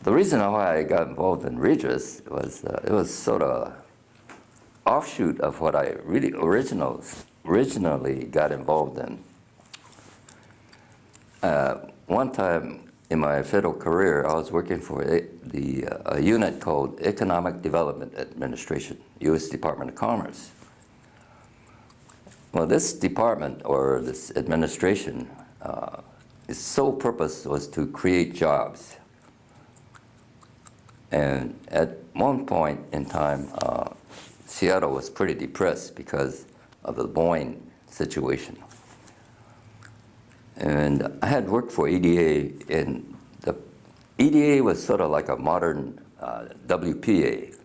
the reason why I got involved in Redress was it was sort of offshoot of what I really originally got involved in. One time in my federal career, I was working for a unit called Economic Development Administration, U.S. Department of Commerce. Well, this department, or this administration, its sole purpose was to create jobs. And at one point in time, Seattle was pretty depressed because of the Boeing situation. And I had worked for EDA, and the EDA was sort of like a modern WPA,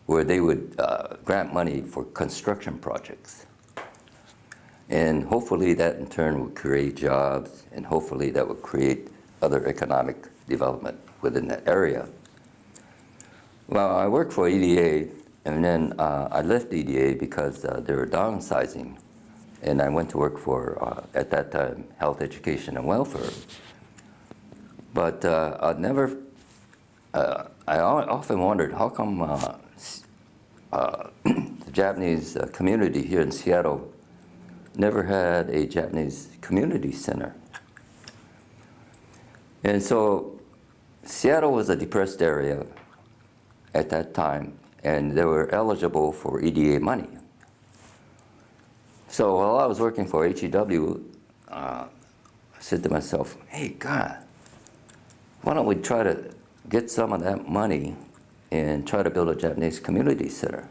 where they would grant money for construction projects. And hopefully that in turn would create jobs, and hopefully that would create other economic development within that area. Well, I worked for EDA, and then I left EDA because they were downsizing. And I went to work for, at that time, Health, Education, and Welfare. But I often wondered, how come the Japanese community here in Seattle never had a Japanese community center? And so Seattle was a depressed area at that time, and they were eligible for EDA money. So while I was working for HEW, I said to myself, hey, God, why don't we try to get some of that money and try to build a Japanese community center?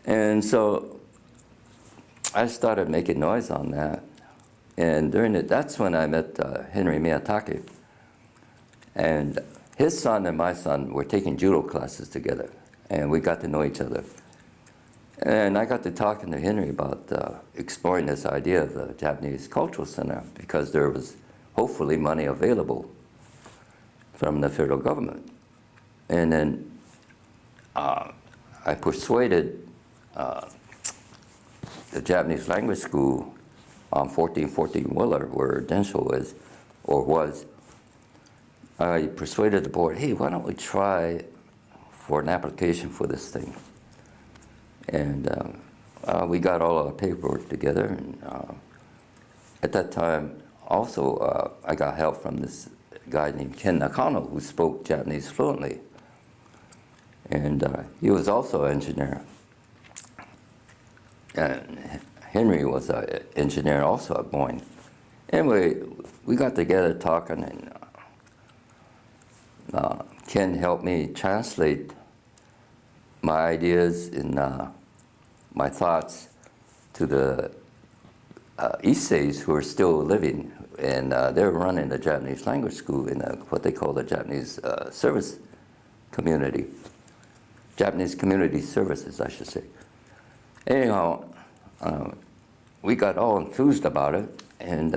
And so I started making noise on that. And that's when I met Henry Miyatake. And his son and my son were taking judo classes together, and we got to know each other. And I got to talking to Henry about exploring this idea of the Japanese Cultural Center, because there was hopefully money available from the federal government. And then I persuaded the Japanese language school on 1414 Willard, where Densho is, or was. I persuaded the board, hey, why don't we try for an application for this thing? And we got all our paperwork together. And at that time, also, I got help from this guy named Ken Nakano, who spoke Japanese fluently. And he was also an engineer. And Henry was an engineer also at Boeing. Anyway, we got together talking, and Ken helped me translate my ideas and my thoughts to the Issei's who are still living, and they're running the Japanese language school in what they call the Japanese service community. Japanese community services, I should say. Anyhow, we got all enthused about it, and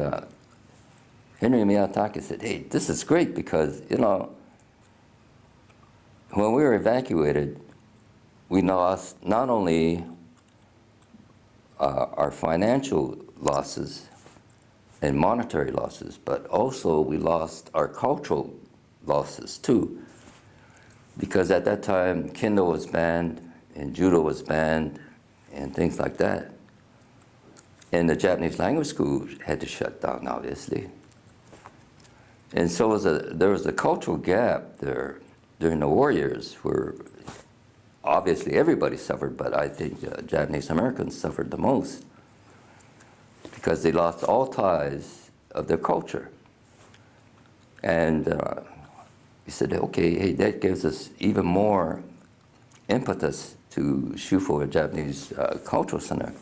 Henry Miyatake said, hey, this is great because, you know, when we were evacuated, we lost not only our financial losses and monetary losses, but also we lost our cultural losses too. Because at that time, Kendo was banned, and Judo was banned, and things like that. And the Japanese language school had to shut down, obviously. And so there was a cultural gap there during the war years where obviously everybody suffered, but I think Japanese Americans suffered the most because they lost all ties of their culture. And we said, okay, hey, that gives us even more impetus to shoot for a Japanese cultural center.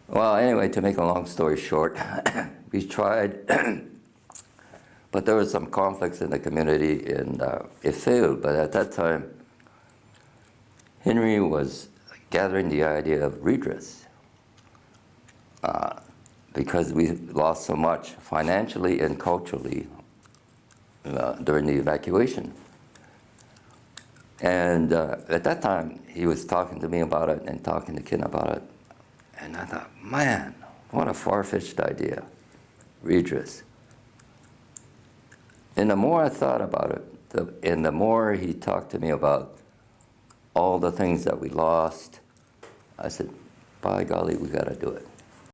Well, anyway, to make a long story short, we tried, but there were some conflicts in the community, and it failed. But at that time, Henry was gathering the idea of redress because we lost so much financially and culturally during the evacuation. And at that time, he was talking to me about it and talking to Ken about it. And I thought, man, what a far-fetched idea, redress. And the more I thought about it, and the more he talked to me about all the things that we lost, I said, by golly, we got to do it.